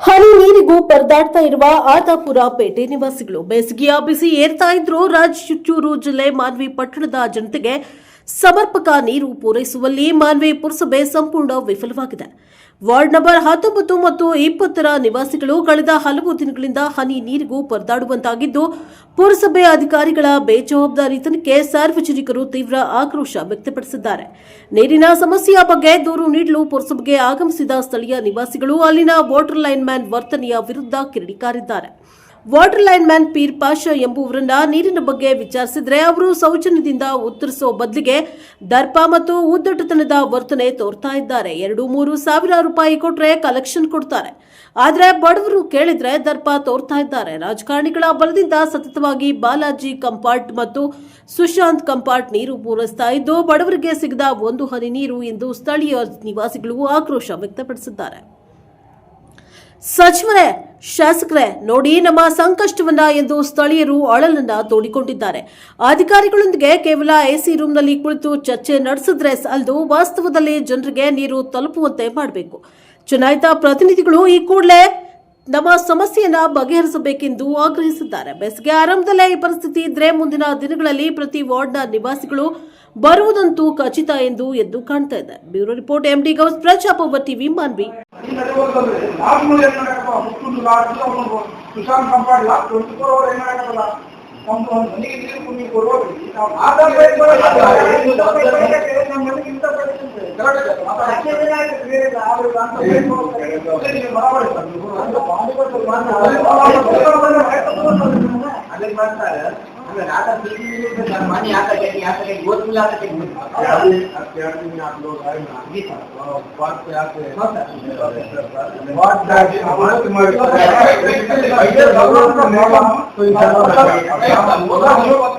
ಹನಿ ನೀರಿಗೂ ಪರದಾಡ್ತಾ ಇರುವ ಆದಾಪುರ ಪೇಟೆ ನಿವಾಸಿಗಳು ಬೇಸಿಗೆಯ ಬಿಸಿ ಏರ್ತಾ ಇದ್ರು ರಾಯಚೂರು ಜಿಲ್ಲೆ ಮಾನ್ವಿ ಪಟ್ಟಣದ ಜನತೆಗೆ ಸಮರ್ಪಕ ನೀರು ಪೂರೈಸುವಲ್ಲಿ ಮಾನ್ವಿ ಪುರಸಭೆ ಸಂಪೂರ್ಣ ವಿಫಲವಾಗಿದೆ. ವಾರ್ಡ್ ನಂಬರ್ 19 ಮತ್ತು 20ರ ನಿವಾಸಿಗಳು ಕಳೆದ ಹಲವು ದಿನಗಳಿಂದ ಹನಿ ನೀರಿಗೂ ಪರದಾಡುವಂತಾಗಿದ್ದು, ಪುರಸಭೆ ಅಧಿಕಾರಿಗಳ ಬೇಜವಾಬ್ದಾರಿತನಕ್ಕೆ ಸಾರ್ವಜನಿಕರು ತೀವ್ರ ಆಕ್ರೋಶ ವ್ಯಕ್ತಪಡಿಸಿದ್ದಾರೆ. ನೀರಿನ ಸಮಸ್ಯೆಯ ಬಗ್ಗೆ ದೂರು ನೀಡಲು ಪುರಸಭೆಗೆ ಆಗಮಿಸಿದ ಸ್ಥಳೀಯ ನಿವಾಸಿಗಳು ಅಲ್ಲಿನ ವಾಟರ್ ಲೈನ್ ಮ್ಯಾನ್ ವರ್ತನೆಯ ವಿರುದ್ಧ ಕಿಡಿಕಾರಿದ್ದಾರೆ. Water line man Peer Pasha ಎಂಬುವರನ್ನ ನೀರಿನ ಬಗ್ಗೆ ವಿಚಾರಿಸಿದ್ರೆ ಅವರು ಸೌಜನ್ಯದಿಂದ ಉತ್ತರಿಸೋ ಬದಲಿಗೆ ದರ್ಪ ಮತ್ತು ಉದ್ದಟತನದ ವರ್ತನೆ ತೋರ್ತಾ ಇದ್ದಾರೆ. 2-3 ಸಾವಿರ ರೂಪಾಯಿ ಕೊಟ್ರೆ ಕಲೆಕ್ಷನ್ ಕೊಡ್ತಾರೆ, ಆದ್ರೆ ಬಡವರು ಕೇಳಿದ್ರೆ ದರ್ಪ ತೋರ್ತಾ ಇದ್ದಾರೆ. ರಾಜಕಾರಣಿಗಳ ಬಲದಿಂದ ಸತತವಾಗಿ ಬಾಲಾಜಿ ಕಂಪಾರ್ಟ್ ಮತ್ತು ಸುಶಾಂತ್ ಕಂಪಾರ್ಟ್ ನೀರು ಪೂರೈಸ್ತಾ ಇದ್ದು, ಬಡವರಿಗೆ ಸಿಗದ ಒಂದು ಹನಿ ನೀರು ಎಂದು ಸ್ಥಳೀಯ ನಿವಾಸಿಗಳು ಆಕ್ರೋಶ ವ್ಯಕ್ತಪಡಿಸಿದ್ದಾರೆ. ಸಚಿವರೇ, ಶಾಸಕರೇ, ನೋಡಿ ನಮ್ಮ ಸಂಕಷ್ಟವನ್ನ ಎಂದು ಸ್ಥಳೀಯರು ಅಳಲನ್ನ ತೋಡಿಕೊಂಡಿದ್ದಾರೆ. ಅಧಿಕಾರಿಗಳೊಂದಿಗೆ ಕೇವಲ ಎಸಿ ರೂಮ್ನಲ್ಲಿ ಕುಳಿತು ಚರ್ಚೆ ನಡೆಸಿದ್ರೆ ಸಾಲದು, ವಾಸ್ತವದಲ್ಲಿ ಜನರಿಗೆ ನೀರು ತಲುಪುವಂತೆ ಮಾಡಬೇಕು. ಚುನಾಯಿತ ಪ್ರತಿನಿಧಿಗಳು ಈ ಕೂಡಲೇ ನಮ್ಮ ಸಮಸ್ಯೆಯನ್ನ ಬಗೆಹರಿಸಬೇಕೆಂದು ಆಗ್ರಹಿಸಿದ್ದಾರೆ. ಬೇಸಿಗೆ ಆರಂಭದಲ್ಲೇ ಈ ಪರಿಸ್ಥಿತಿ ಇದ್ರೆ ಮುಂದಿನ ದಿನಗಳಲ್ಲಿ ಪ್ರತಿ ವಾರ್ಡ್ನ ನಿವಾಸಿಗಳು ಬರುವುದಂತೂ ಖಚಿತ ಎಂದು ಎದ್ದು ಕಾಣ್ತಾ ಇದೆ. ಬ್ಯೂರೋ ರಿಪೋರ್ಟ್ MD ಗೌಸ್, ಪ್ರಜಾಪ್ರಭುತ್ವ ಟಿವಿ, ಮಾನ್ವಿ. मनी आता है गोद मिला आता है में आप लोग आए ना जी सर बात पे आते हैं बात जाके हमारे तुम्हारे ऐसे जरूरत का मामला तो इंशाल्लाह बोला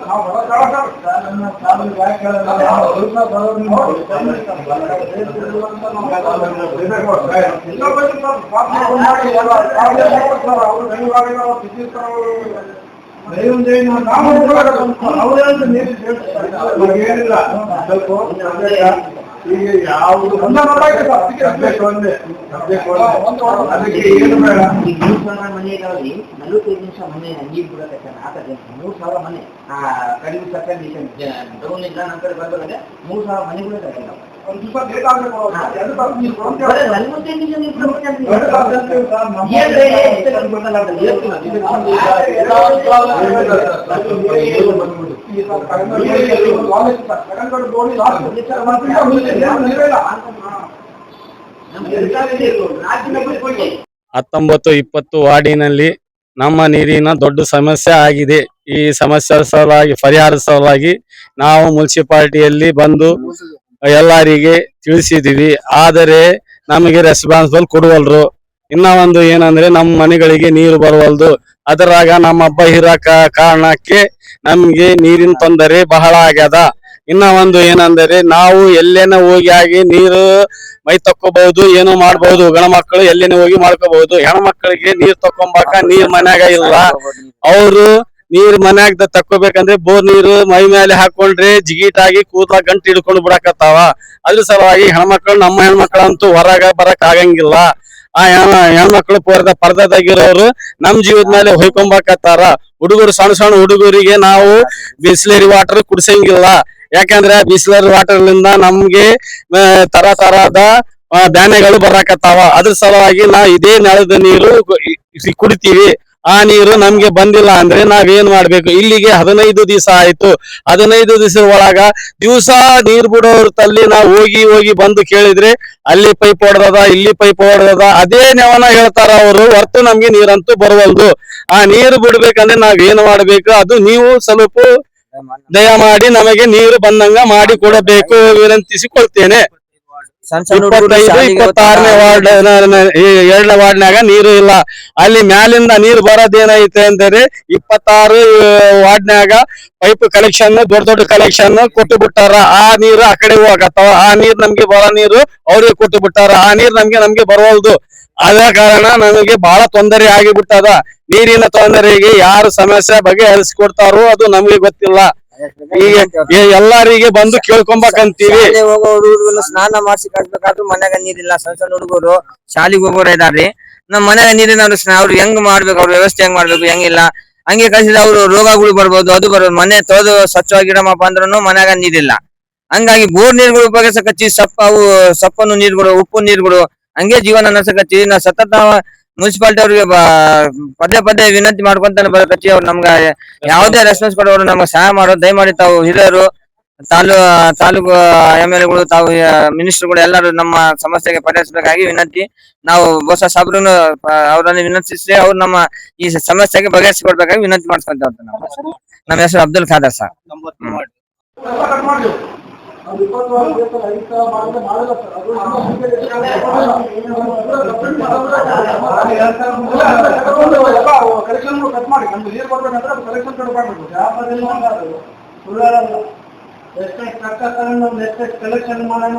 हां बड़ा सर मैं साल में गाय कर रहा हूं दूसरा बड़ा नहीं हो ಈಗ ಯಾವುದು ಮನೆಯಲ್ಲಿ 45 ನಿಮಿಷ ಮನೆ ನೀರು ಬಿಡೋದಕ್ಕೆ ಆಗ್ತದೆ. 3,000 ಮನೆ ಕಡಿಮೆ ಸರ್ಕಾರಿ ಡೌನ್ ಇಲ್ಲ ನಮ್ಮ ಕಡೆ ಬರ್ಬೇಕಾದ್ರೆ 3,000 ಮನೆಗಳು ಕಟ್ಟಿಲ್ಲ. ಒಂದು ಸ್ವಲ್ಪ ಲೇಟ್ ಆಗಬೇಕು. ಹತ್ತೊಂಬತ್ತು 20 ವಾರ್ಡಿನಲ್ಲಿ ನಮ್ಮ ನೀರಿನ ದೊಡ್ಡ ಸಮಸ್ಯೆ ಆಗಿದೆ. ಈ ಸಮಸ್ಯೆ ಸಲುವಾಗಿ ಪರಿಹಾರದ ಸಲುವಾಗಿ ನಾವು ಮುನ್ಸಿಪಾಲಿಟಿಯಲ್ಲಿ ಬಂದು ಎಲ್ಲರಿಗೆ ತಿಳಿಸಿದೀವಿ. ಆದರೆ ನಮಗೆ ರೆಸ್ಪಾನ್ಸಿಬಲ್ ಕೊಡುವಲ್ರು. ಇನ್ನ ಒಂದು ಏನಂದ್ರೆ ನಮ್ಮ ಮನೆಗಳಿಗೆ ನೀರು ಬರುವಲ್ದು. ಅದರಾಗ ನಮ್ಮ ಹಬ್ಬ ಇರಕ ಕಾರಣಕ್ಕೆ ನಮ್ಗೆ ನೀರಿನ ತೊಂದರೆ ಬಹಳ ಆಗ್ಯದ. ಇನ್ನ ಒಂದು ಏನಂದ್ರೆ ನಾವು ಎಲ್ಲೇನ ಹೋಗಿ ಆಗಿ ನೀರು ಮೈ ತಕ್ಕೋಬಹುದು, ಏನು ಮಾಡಬಹುದು. ಗಣ ಮಕ್ಕಳು ಎಲ್ಲೇನ ಹೋಗಿ ಮಾಡ್ಕೋಬಹುದು. ಹೆಣ್ಮಕ್ಳಿಗೆ ನೀರ್ ತಕ್ಕೊಂಬಾಕ ನೀರ್ ಮನ್ಯಾಗ ಇಲ್ಲ. ಅವರು ನೀರ್ ಮನ್ಯಾಗ ತಕ್ಕೋಬೇಕಂದ್ರೆ ಬೋರ್ ನೀರು ಮೈ ಮೇಲೆ ಹಾಕೊಂಡ್ರೆ ಜಿಗಿಟಾಗಿ ಕೂದಲ ಗಂಟು ಹಿಡ್ಕೊಂಡು ಬಿಡಕತ್ತಾವ. ಅದ್ರ ಸಲುವಾಗಿ ಹೆಣ್ಮಕ್ಳು, ನಮ್ಮ ಹೆಣ್ಮಕ್ಳಂತೂ ಹೊರಗ ಬರಕ್ ಆಗಂಗಿಲ್ಲ. ಆ ಹೆಣ್ಮಕ್ಳು ಪರದಾಗಿರೋರು ನಮ್ ಜೀವದ ಮೇಲೆ ಹೊಯ್ಕೊಂಬಕತ್ತಾರ. ಹುಡುಗರು, ಸಣ್ಣ ಸಣ್ಣ ಹುಡುಗರಿಗೆ ನಾವು ಬಿಸ್ಲೇರಿ ವಾಟರ್ ಕುಡ್ಸಂಗಿಲ್ಲ. ಯಾಕಂದ್ರೆ ಬಿಸ್ಲರಿ ವಾಟರ್ ಲಿಂದ ನಮ್ಗೆ ತರತರದ ಧಾನ್ಯಗಳು ಬರಾಕತ್ತಾವ. ಅದ್ರ ಸಲುವಾಗಿ ನಾವು ಇದೇ ನೆಲದ ನೀರು ಕುಡಿತೀವಿ. ಆ ನೀರು ನಮ್ಗೆ ಬಂದಿಲ್ಲ ಅಂದ್ರೆ ನಾವೇನ್ ಮಾಡ್ಬೇಕು? ಇಲ್ಲಿಗೆ 15 ದಿವಸ ಆಯ್ತು. 15 ದಿವಸ ಒಳಗ ದಿವಸ ನೀರ್ ಬಿಡೋರ್ ತಲ್ಲಿ ನಾವು ಹೋಗಿ ಬಂದು ಕೇಳಿದ್ರೆ ಅಲ್ಲಿ ಪೈಪ್ ಹೊಡೆದದ, ಇಲ್ಲಿ ಪೈಪ್ ಹೊಡೆದದ, ಅದೇ ನೆವನ ಹೇಳ್ತಾರ ಅವರು. ಹೊರತು ನಮ್ಗೆ ನೀರಂತೂ ಬರವಲ್ದು. ಆ ನೀರು ಬಿಡ್ಬೇಕಂದ್ರೆ ನಾವೇನ್ ಮಾಡ್ಬೇಕು? ಅದು ನೀವು ಸ್ವಲ್ಪ ದಯಮಾಡಿ ನಮಗೆ ನೀರು ಬಂದಂಗ ಮಾಡಿ ಕೊಡಬೇಕು ವಿನಂತಿಸಿಕೊಳ್ತೇನೆ. 26ನೇ ವಾರ್ಡ್ 2ನೇ ವಾರ್ಡ್ನಾಗ ನೀರು ಇಲ್ಲ. ಅಲ್ಲಿ ಮ್ಯಾಲಿಂದ ನೀರು ಬರೋದೇನೈತೆ ಅಂದ್ರೆ 26 ವಾರ್ಡ್ನಾಗ ಪೈಪ್ ಕಲೆಕ್ಷನ್, ದೊಡ್ಡ ಕಲೆಕ್ಷನ್ ಕೊಟ್ಟು ಬಿಟ್ಟಾರ. ಆ ನೀರು ಆ ಕಡೆ ಹೋಗತ್ತಾವ. ಆ ನೀರು ನಮ್ಗೆ ಬರೋ ನೀರು ಅವ್ರಿಗೆ ಕೊಟ್ಟು ಬಿಟ್ಟಾರ. ಆ ನೀರು ನಮ್ಗೆ ಬರವಲ್ದು. ಆದ ಕಾರಣ ನಮಗೆ ಬಹಳ ತೊಂದರೆ ಆಗಿಬಿಟ್ಟದ. ನೀರಿನ ತೊಂದರೆಗೆ ಯಾರು ಸಮಸ್ಯೆ ಬಗೆಹರಿಸಿಕೊಡ್ತಾರೋ ಅದು ನಮ್ಗೆ ಗೊತ್ತಿಲ್ಲ. ಈಗ ಎಲ್ಲರಿಗೆ ಬಂದು ಕೇಳ್ಕೊಂಬಕಂತೀವಿ. ಹುಡುಗರು ಸ್ನಾನ ಮಾಡಿಸಿ ಕಟ್ಬೇಕಾದ್ರೂ ಮನ್ಯಾಗ ನೀರಿಲ್ಲ. ಸಣ್ಣ ಹುಡುಗರು ಶಾಲೆಗೆ ಹೋಗೋರು ಇದಾರ್ರಿ. ನಮ್ಮ ಮನೆಯ ನೀರಿನ ಅವ್ರು ಹೆಂಗ್ ಮಾಡ್ಬೇಕು, ಅವ್ರ ವ್ಯವಸ್ಥೆ ಹೆಂಗ್ ಮಾಡ್ಬೇಕು, ಹೆಂಗಿಲ್ಲ ಹಂಗೆ ಕಳಿಸಿದ್ರೆ ಅವ್ರು ರೋಗಗಳು ಬರ್ಬೋದು, ಅದು ಬರ್ಬೋದು. ಮನೆ ತೊಳೆದು ಸ್ವಚ್ಛವಾಗಿಡಮಪ್ಪ ಅಂದ್ರೂ ಮನ್ಯಾಗ ನೀರಿಲ್ಲ. ಹಂಗಾಗಿ ಬೋರ್ ನೀರುಗಳು ಉಪಯೋಗಿಸಕತ್ತಿ ಸೊಪ್ಪನ್ನು ನೀರುಗಳು, ಉಪ್ಪು ನೀರುಗಳು ಹಂಗೆ ಜೀವನ ನಡೆಸಕತ್ತಿ. ನಾ ಸತತ ಮುನ್ಸಿಪಾಲಿಟಿ ಅವ್ರಿಗೆ ಪದೇ ವಿನಂತಿ ಮಾಡ್ಕೊಂತಾನೆ ಬರಕತ್ತಿ. ಅವ್ರು ನಮ್ಗ ಯಾವುದೇ ರೆಸ್ಪಾನ್ಸ್ ಕೊಡೋರು ನಮ್ಗೆ ಸಹಾಯ ಮಾಡೋರು. ದಯಮಾಡಿ ತಾವು ಹಿರಿಯರು, ತಾಲೂಕು MLA ಗಳು, ತಾವು ಮಿನಿಸ್ಟರ್ಗಳು ಎಲ್ಲರೂ ನಮ್ಮ ಸಮಸ್ಯೆಗೆ ಪರಿಹರಿಸಬೇಕಾಗಿ ವಿನಂತಿ. ನಾವು ಬಹುಶಃ ಸಾಬ್ರನ್ನು ಅವರನ್ನು ವಿನಂತಿಸಿ ಅವ್ರು ನಮ್ಮ ಈ ಸಮಸ್ಯೆಗೆ ಬಗೆಹರಿಸಿಕೊಡ್ಬೇಕಾಗಿ ವಿನಂತಿ ಮಾಡ್ಕೊಂತ ನಮ್ಮ ಹೆಸರು ಅಬ್ದುಲ್ ಖಾದರ್ ಸರ್. ಕಲೆಕ್ಷನ್ ಮಾಡೋಣ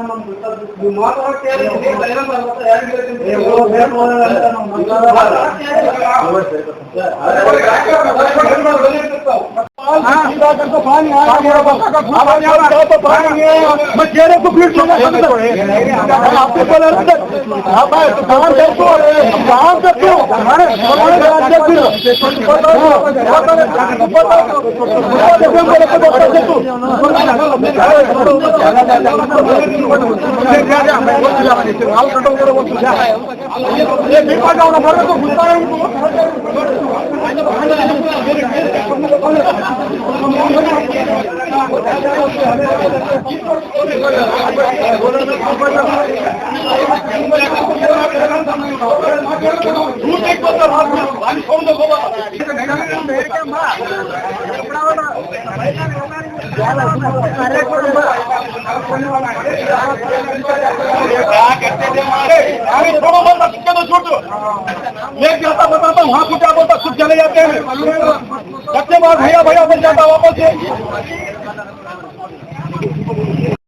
बताता हूँ, वहाँ क्या बोलता खुद चले जाते हैं। सबके बाद भैया बन जाता वापस।